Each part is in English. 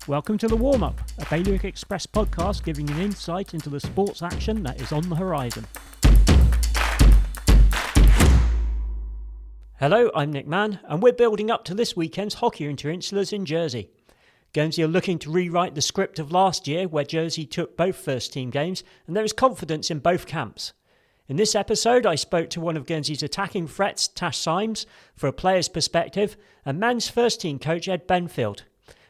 Welcome to The Warm-Up, a Bailiwick Express podcast giving you an insight into the sports action that is on the horizon. Hello, I'm Nick Mann, and we're building up to this weekend's hockey Inter-Insulars in Guernsey. Guernsey are looking to rewrite the script of last year, where Guernsey took both first-team games, and there is confidence in both camps. In this episode, I spoke to one of Guernsey's attacking threats, Tash Symes, for a player's perspective, and men's first-team coach Ed Benfield.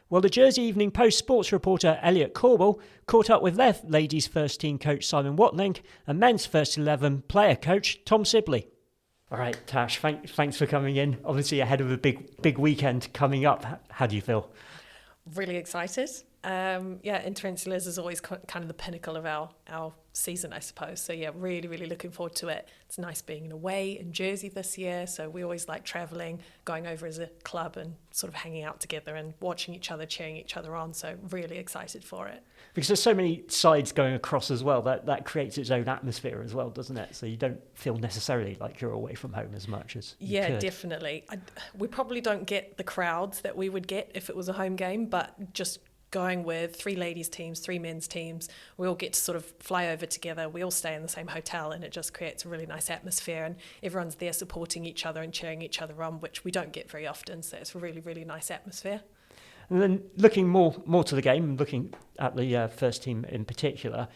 Well, the Jersey Evening Post sports reporter Elliot Corbel caught up with their ladies' first-team coach Simon Watling and men's first 11 player coach Tom Sibley. All right, Tash, thanks for coming in. Obviously, ahead of a big weekend coming up. How do you feel? Really excited. Inter-Insulars is always kind of the pinnacle of our season, I suppose. So yeah, really looking forward to it. It's nice being away in Jersey this year. So we always like travelling, going over as a club and sort of hanging out together and watching each other, cheering each other on. So really excited for it. Because there's so many sides going across as well, that creates its own atmosphere as well, doesn't it? So you don't feel necessarily like you're away from home as much as you could. Definitely. We probably don't get the crowds that we would get if it was a home game, but just going with 3 ladies teams, 3 men's teams, we all get to sort of fly over together. We all stay in the same hotel and it just creates a really nice atmosphere and everyone's there supporting each other and cheering each other on, which we don't get very often. So it's a really nice atmosphere. And then looking more to the game, looking at the first team in particular,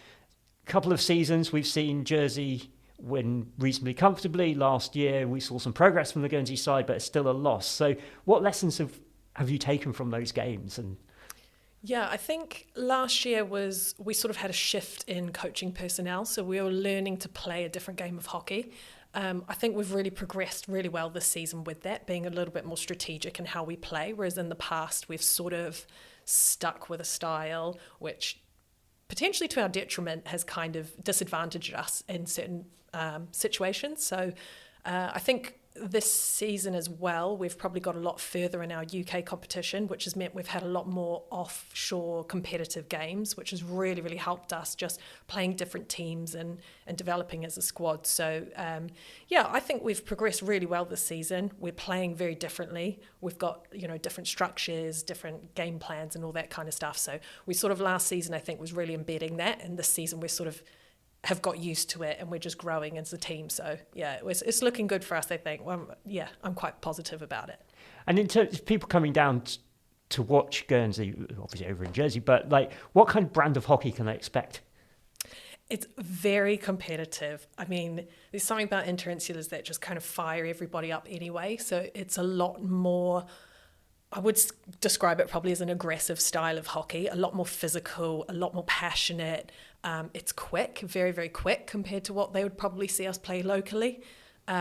a couple of seasons we've seen Jersey win reasonably comfortably. Last year we saw some progress from the Guernsey side, but it's still a loss. So what lessons have you taken from those games? And yeah, I think last year we sort of had a shift in coaching personnel, so we were learning to play a different game of hockey. I think we've really progressed really well this season with that, being a little bit more strategic in how we play, whereas in the past we've sort of stuck with a style which potentially to our detriment has kind of disadvantaged us in certain situations. So I think this season as well, we've probably got a lot further in our UK competition, which has meant we've had a lot more offshore competitive games, which has really helped us just playing different teams and developing as a squad. So, I think we've progressed really well this season. We're playing very differently. We've got, different structures, different game plans and all that kind of stuff. So we sort of last season, I think, was really embedding that. And this season, we're sort of have got used to it and we're just growing as a team. So yeah, it's looking good for us, I think. Well, yeah, I'm quite positive about it. And in terms of people coming down to watch Guernsey, obviously over in Jersey, but like what kind of brand of hockey can they expect? It's very competitive. I mean, there's something about Inter-Insulars that just kind of fire everybody up anyway. So it's a lot more, I would describe it probably as an aggressive style of hockey, a lot more physical, a lot more passionate. It's quick, very quick compared to what they would probably see us play locally. We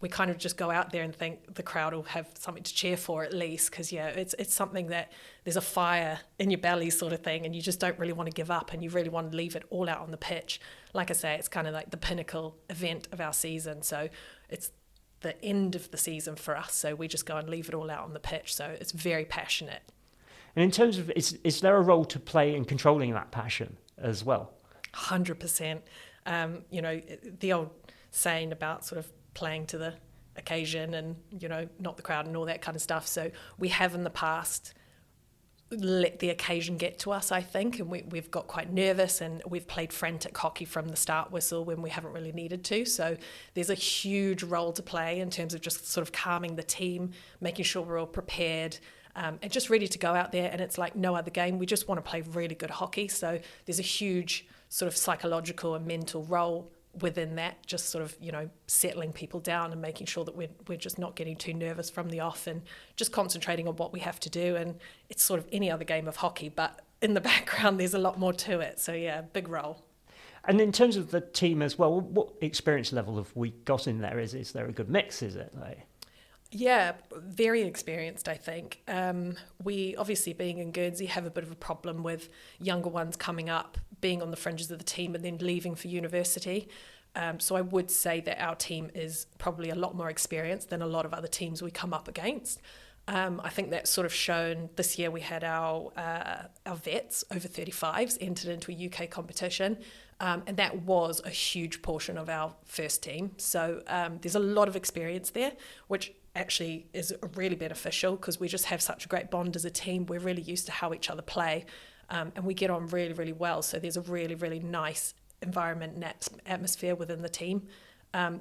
kind of just go out there and think the crowd will have something to cheer for at least, because it's something that there's a fire in your belly sort of thing, and you just don't really want to give up, and you really want to leave it all out on the pitch. Like I say, it's kind of like the pinnacle event of our season, so it's the end of the season for us, so we just go and leave it all out on the pitch. So it's very passionate. And in terms of, is there a role to play in controlling that passion as well? 100%. The old saying about sort of playing to the occasion and, not the crowd and all that kind of stuff. So we have in the past let the occasion get to us, I think, and we've got quite nervous and we've played frantic hockey from the start whistle when we haven't really needed to. So there's a huge role to play in terms of just sort of calming the team, making sure we're all prepared, and just ready to go out there. And it's like no other game. We just want to play really good hockey. So there's a huge sort of psychological and mental role within that, just sort of, settling people down and making sure that we're just not getting too nervous from the off and just concentrating on what we have to do. And it's sort of any other game of hockey, but in the background, there's a lot more to it. So yeah, big role. And in terms of the team as well, what experience level have we got in there? Is there a good mix, is it? Yeah, very experienced, I think. We obviously, being in Guernsey, have a bit of a problem with younger ones coming up, being on the fringes of the team and then leaving for university. So I would say that our team is probably a lot more experienced than a lot of other teams we come up against. I think that's sort of shown this year. We had our vets over 35s entered into a UK competition, and that was a huge portion of our first team. So there's a lot of experience there, which actually is really beneficial because we just have such a great bond as a team. We're really used to how each other play, and we get on really, really well. So there's a really, really nice environment and atmosphere within the team.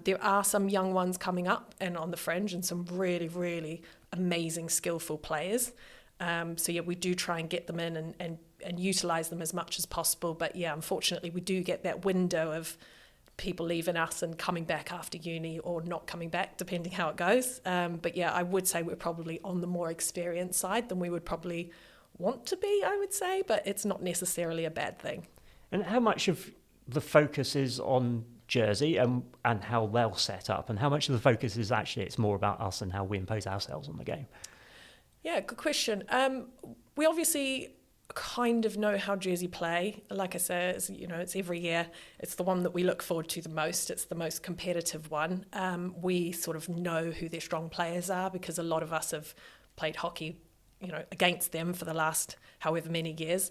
There are some young ones coming up and on the fringe, and some really, really amazing, skillful players. So yeah, we do try and get them in and utilise them as much as possible. But yeah, unfortunately, we do get that window of people leaving us and coming back after uni or not coming back, depending how it goes. But yeah, I would say we're probably on the more experienced side than we would probably want to be, I would say, but it's not necessarily a bad thing. And how much of the focus is on Jersey and how they'll set up, and how much of the focus is actually it's more about us and how we impose ourselves on the game? Yeah, good question. We obviously kind of know how Jersey play. Like I said, it's every year. It's the one that we look forward to the most. It's the most competitive one. We sort of know who their strong players are because a lot of us have played hockey, against them for the last however many years.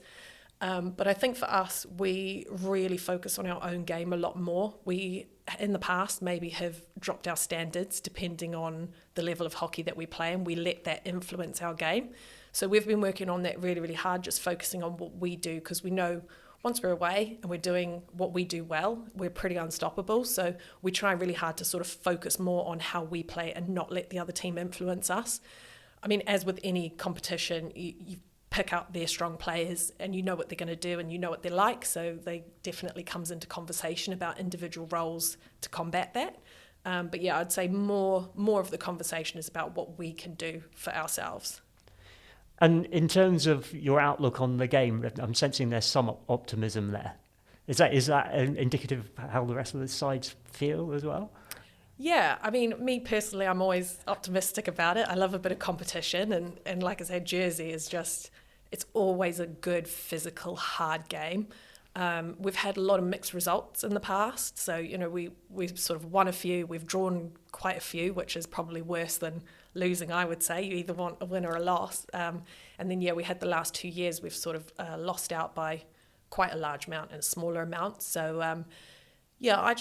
But I think for us, we really focus on our own game a lot more. We, in the past, maybe have dropped our standards depending on the level of hockey that we play, and we let that influence our game. So we've been working on that really, really hard, just focusing on what we do, because we know once we're away and we're doing what we do well, we're pretty unstoppable. So we try really hard to sort of focus more on how we play and not let the other team influence us. I mean, as with any competition, you pick out their strong players and you know what they're going to do and you know what they're like. So they definitely comes into conversation about individual roles to combat that. But yeah, I'd say more of the conversation is about what we can do for ourselves. And in terms of your outlook on the game, I'm sensing there's some optimism there. Is that indicative of how the rest of the sides feel as well? Yeah, I mean, me personally, I'm always optimistic about it. I love a bit of competition, and like I said, Jersey is just, it's always a good, physical, hard game. We've had a lot of mixed results in the past, so we've sort of won a few, we've drawn quite a few, which is probably worse than losing, I would say. You either want a win or a loss. And then yeah, we had the last 2 years we've sort of lost out by quite a large amount and a smaller amount. So yeah, I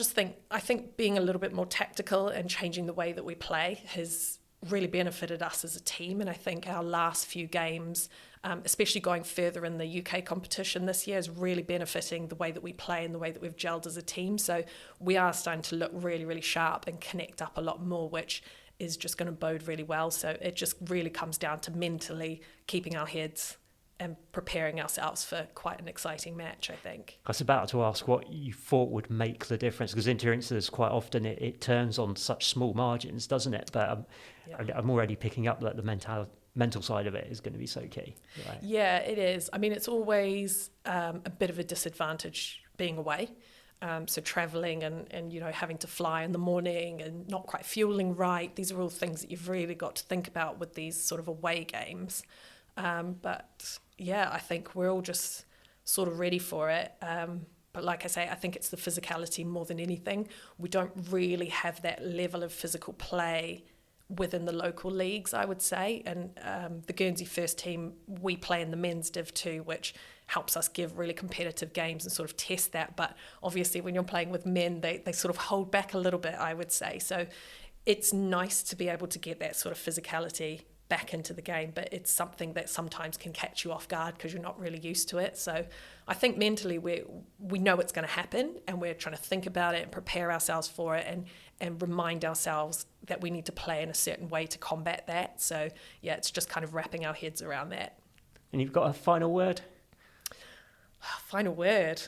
think being a little bit more tactical and changing the way that we play has really benefited us as a team. And I think our last few games, especially going further in the UK competition this year, is really benefiting the way that we play and the way that we've gelled as a team. So we are starting to look really, really sharp and connect up a lot more, which is just going to bode really well. So it just really comes down to mentally keeping our heads and preparing ourselves for quite an exciting match, I think. I was about to ask what you thought would make the difference, because Inter-Insulars quite often it turns on such small margins, doesn't it? But I'm already picking up that the mental side of it is going to be so key. Right? Yeah, it is. I mean, it's always a bit of a disadvantage being away. So travelling and having to fly in the morning and not quite fueling right. These are all things that you've really got to think about with these sort of away games. But yeah, I think we're all just sort of ready for it. But like I say, I think it's the physicality more than anything. We don't really have that level of physical play within the local leagues, I would say. And the Guernsey first team, we play in the men's Div 2, which helps us give really competitive games and sort of test that. But obviously when you're playing with men, they sort of hold back a little bit, I would say. So it's nice to be able to get that sort of physicality back into the game, but it's something that sometimes can catch you off guard because you're not really used to it. So I think mentally we know it's going to happen, and we're trying to think about it and prepare ourselves for it and remind ourselves that we need to play in a certain way to combat that. So yeah, it's just kind of wrapping our heads around that. And you've got a final word? Final word?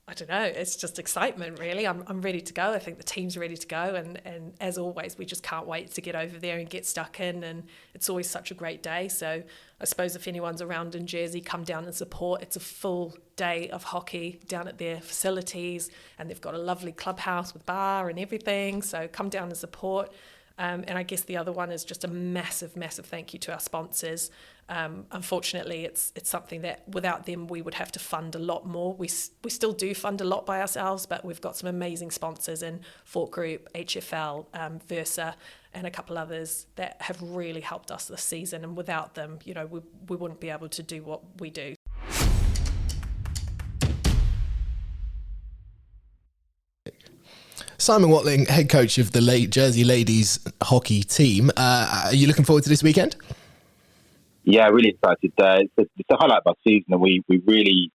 I don't know, it's just excitement really. I'm ready to go. I think the team's ready to go, and as always we just can't wait to get over there and get stuck in, and it's always such a great day. So I suppose if anyone's around in Jersey, come down and support. It's a full day of hockey down at their facilities, and they've got a lovely clubhouse with bar and everything, so come down and support. And I guess the other one is just a massive thank you to our sponsors. Unfortunately, it's something that without them we would have to fund a lot more. We still do fund a lot by ourselves, but we've got some amazing sponsors in Fort Group, HFL, Versa, and a couple others that have really helped us this season. And without them, we wouldn't be able to do what we do. Simon Watling, head coach of the Jersey ladies hockey team. Are you looking forward to this weekend? Yeah, really excited. It's a highlight of our season, and we really,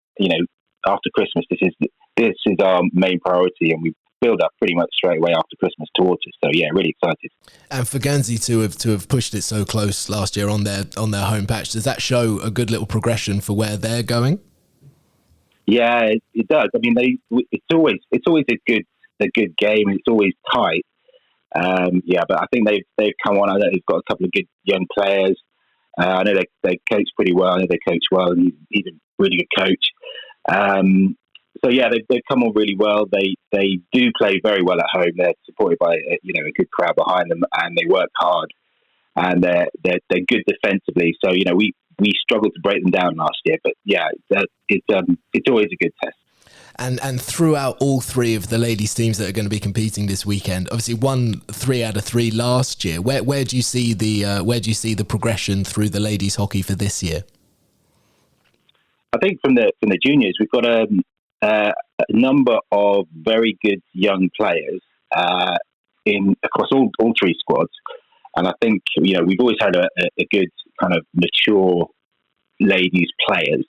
after Christmas, this is our main priority, and we build up pretty much straight away after Christmas towards it. So yeah, really excited. And for Guernsey to have pushed it so close last year on their home patch, does that show a good little progression for where they're going? Yeah, it does. I mean, it's always a good game. It's always tight. But I think they've come on. I know they've got a couple of good young players. I know they coach pretty well. I know they coach well, and he's a really good coach. So yeah, they've come on really well. They do play very well at home. They're supported by a good crowd behind them, and they work hard. And they're good defensively. So we struggled to break them down last year, but yeah, it's always a good test. And throughout all three of the ladies' teams that are going to be competing this weekend, obviously won 3 out of 3 last year. Where do you see the progression through the ladies' hockey for this year? I think from the juniors, we've got a number of very good young players across all 3 squads, and I think we've always had a good kind of mature ladies players.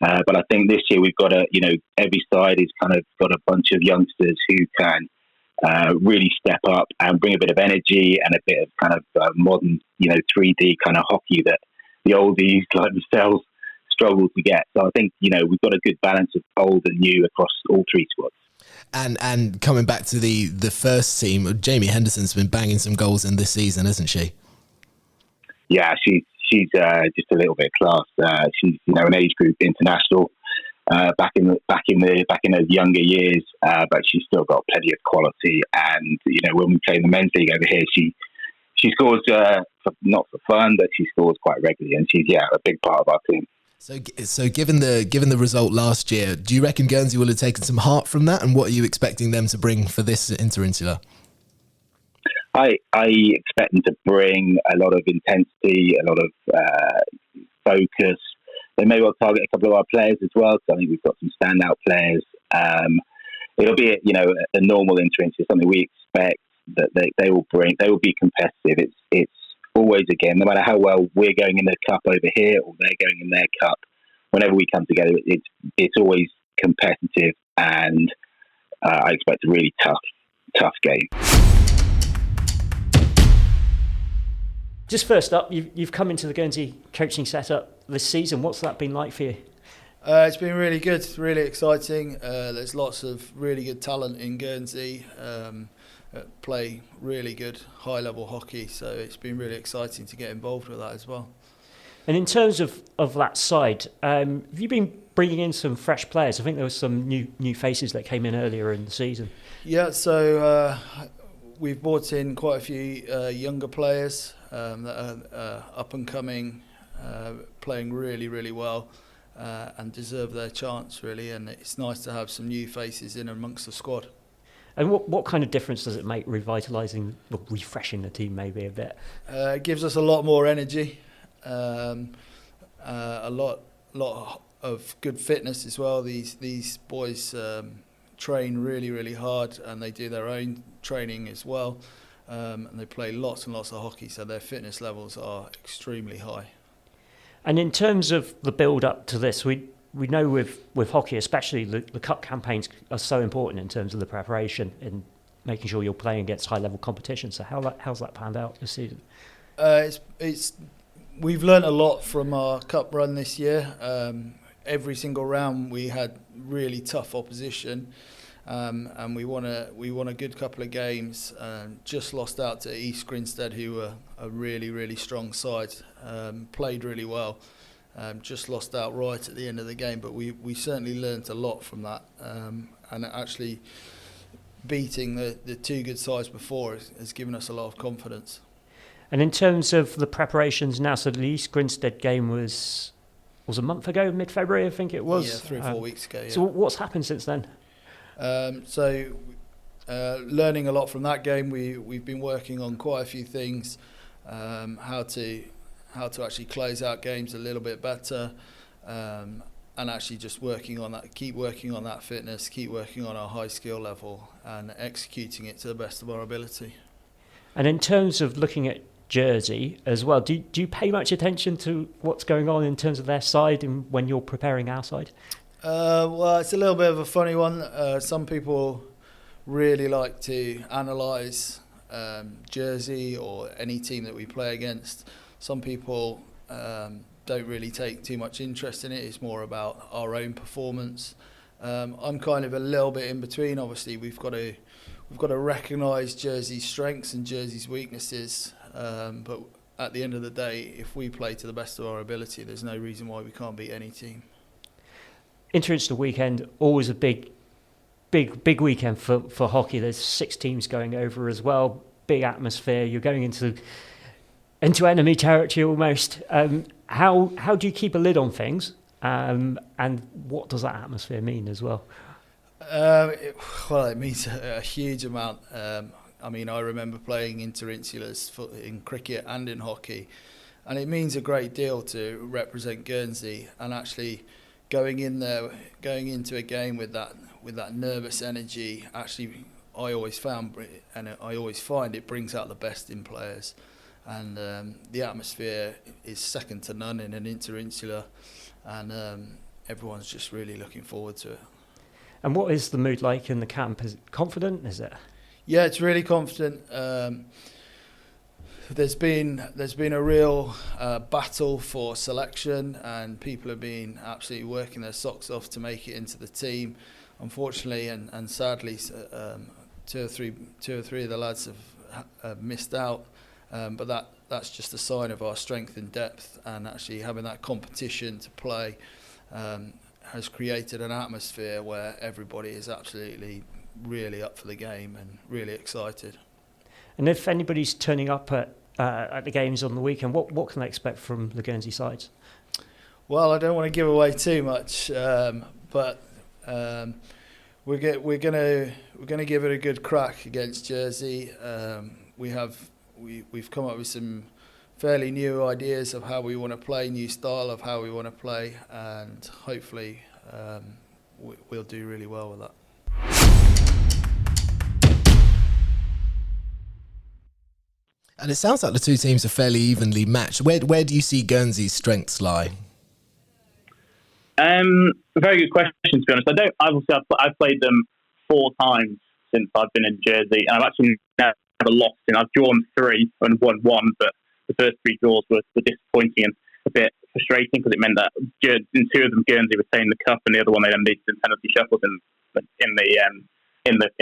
But I think this year we've got every side has kind of got a bunch of youngsters who can really step up and bring a bit of energy and a bit of kind of modern, 3D kind of hockey that the oldies like themselves struggle to get. So I think, we've got a good balance of old and new across all 3 squads. And coming back to the first team, Jamie Henderson's been banging some goals in this season, hasn't she? Yeah, she's just a little bit class. She's an age group international back in those younger years, but she's still got plenty of quality. And when we play in the men's league over here, she scores not for fun, but she scores quite regularly, and she's a big part of our team. So given the result last year, do you reckon Guernsey will have taken some heart from that? And what are you expecting them to bring for this Inter-Insular? I expect them to bring a lot of intensity, a lot of focus. They may well target a couple of our players as well, because I think we've got some standout players. It'll be a normal Inter-Insular, something we expect that they will bring. They will be competitive. It's always a game, no matter how well we're going in the cup over here or they're going in their cup. Whenever we come together, it's always competitive, and I expect a really tough game. Just first up, you've come into the Guernsey coaching setup this season. What's that been like for you? It's been really good, really exciting. There's lots of really good talent in Guernsey, play really good high-level hockey, so it's been really exciting to get involved with that as well. And in terms of that side, have you been bringing in some fresh players? I think there was some new faces that came in earlier in the season. Yeah, so we've brought in quite a few younger players that are up and coming, playing really, really well, and deserve their chance, really. And it's nice to have some new faces in amongst the squad. And what kind of difference does it make refreshing the team maybe a bit? It gives us a lot more energy, a lot of good fitness as well. These boys train really, really hard, and they do their own training as well. And they play lots and lots of hockey, so their fitness levels are extremely high. And in terms of the build-up to this, we know with hockey, especially the cup campaigns are so important in terms of the preparation and making sure you're playing against high-level competition. So how's that panned out this season? We've learnt a lot from our cup run this year. Every single round we had really tough opposition. And we won a good couple of games. Just lost out to East Grinstead, who were a really, really strong side. Played really well. Just lost out right at the end of the game, but we certainly learnt a lot from that. And actually beating the 2 good sides before has given us a lot of confidence. And in terms of the preparations now, so the East Grinstead game was a month ago, mid-February, I think it was. Yeah, 3 or 4 weeks ago. Yeah. So what's happened since then? Learning a lot from that game. We've been working on quite a few things, how to actually close out games a little bit better, actually just working on that fitness, keep working on our high skill level and executing it to the best of our ability. And in terms of looking at Jersey as well, do you pay much attention to what's going on in terms of their side and when you're preparing our side? Well, it's a little bit of a funny one. Some people really like to analyse Jersey or any team that we play against. Some people don't really take too much interest in it. It's more about our own performance. I'm kind of a little bit in between. Obviously, we've got to recognise Jersey's strengths and Jersey's weaknesses. But at the end of the day, if we play to the best of our ability, there's no reason why we can't beat any team. Inter-Insular weekend, always a big weekend for hockey. There's 6 teams going over as well. Big atmosphere. You're going into enemy territory almost. How do you keep a lid on things? And what does that atmosphere mean as well? It means a huge amount. I remember playing Inter-Insulars in cricket and in hockey, and it means a great deal to represent Guernsey. And actually, going into a game with that nervous energy, actually, I always find it brings out the best in players. And the atmosphere is second to none in an Inter-Insular, and everyone's just really looking forward to it. And what is the mood like in the camp? Is it confident? Is it? Yeah, it's really confident. There's been a real battle for selection, and people have been absolutely working their socks off to make it into the team. Unfortunately, and sadly, two or three of the lads have missed out. But that's just a sign of our strength in depth, and actually having that competition to play has created an atmosphere where everybody is absolutely really up for the game and really excited. And if anybody's turning up at the games on the weekend, what can they expect from the Guernsey sides? Well, I don't want to give away too much, but we're gonna give it a good crack against Jersey. We've come up with some fairly new ideas of how we want to play, new style of how we want to play, and hopefully we'll do really well with that. And it sounds like the two teams are fairly evenly matched. Where do you see Guernsey's strengths lie? Very good question, to be honest. I've played them 4 times since I've been in Jersey, and I've actually never lost. I've drawn 3 and won 1, but the first 3 draws were disappointing and a bit frustrating because it meant that in 2 of them Guernsey retained the cup, and the other one they then beat in penalty shuffles in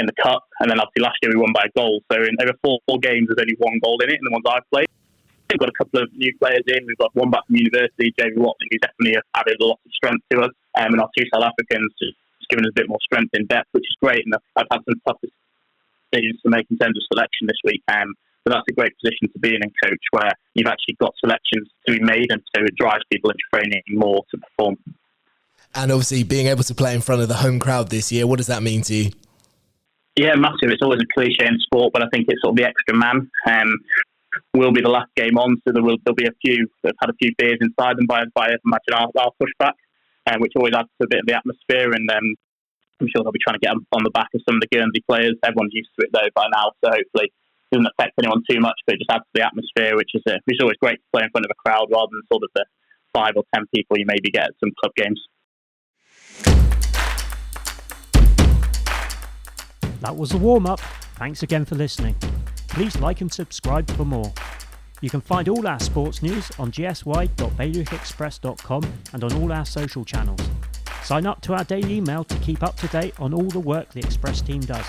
the cup. And then obviously last year we won by a goal. So in over 4 games, there's only 1 goal in it, in the ones I've played. We've got a couple of new players in. We've got one back from university, Jamie Watling, who definitely added a lot of strength to us, and our 2 South Africans just giving us a bit more strength in depth, which is great. And I've had some tough decisions to make in terms of selection this week. But that's a great position to be in, coach, where you've actually got selections to be made, and so it drives people into training more to perform. And obviously being able to play in front of the home crowd this year, what does that mean to you? Yeah, massive. It's always a cliche in sport, but I think it's sort of the extra man. Will be the last game on, so there'll be a few that have had a few beers inside them by imagine our pushback, which always adds to a bit of the atmosphere. And I'm sure they'll be trying to get on the back of some of the Guernsey players. Everyone's used to it though by now, so hopefully it doesn't affect anyone too much. But it just adds to the atmosphere, which is always great to play in front of a crowd rather than sort of the 5 or 10 people you maybe get at some club games. That was the warm-up. Thanks again for listening. Please like and subscribe for more. You can find all our sports news on gsy.bailiwickexpress.com and on all our social channels. Sign up to our daily email to keep up to date on all the work the Express team does.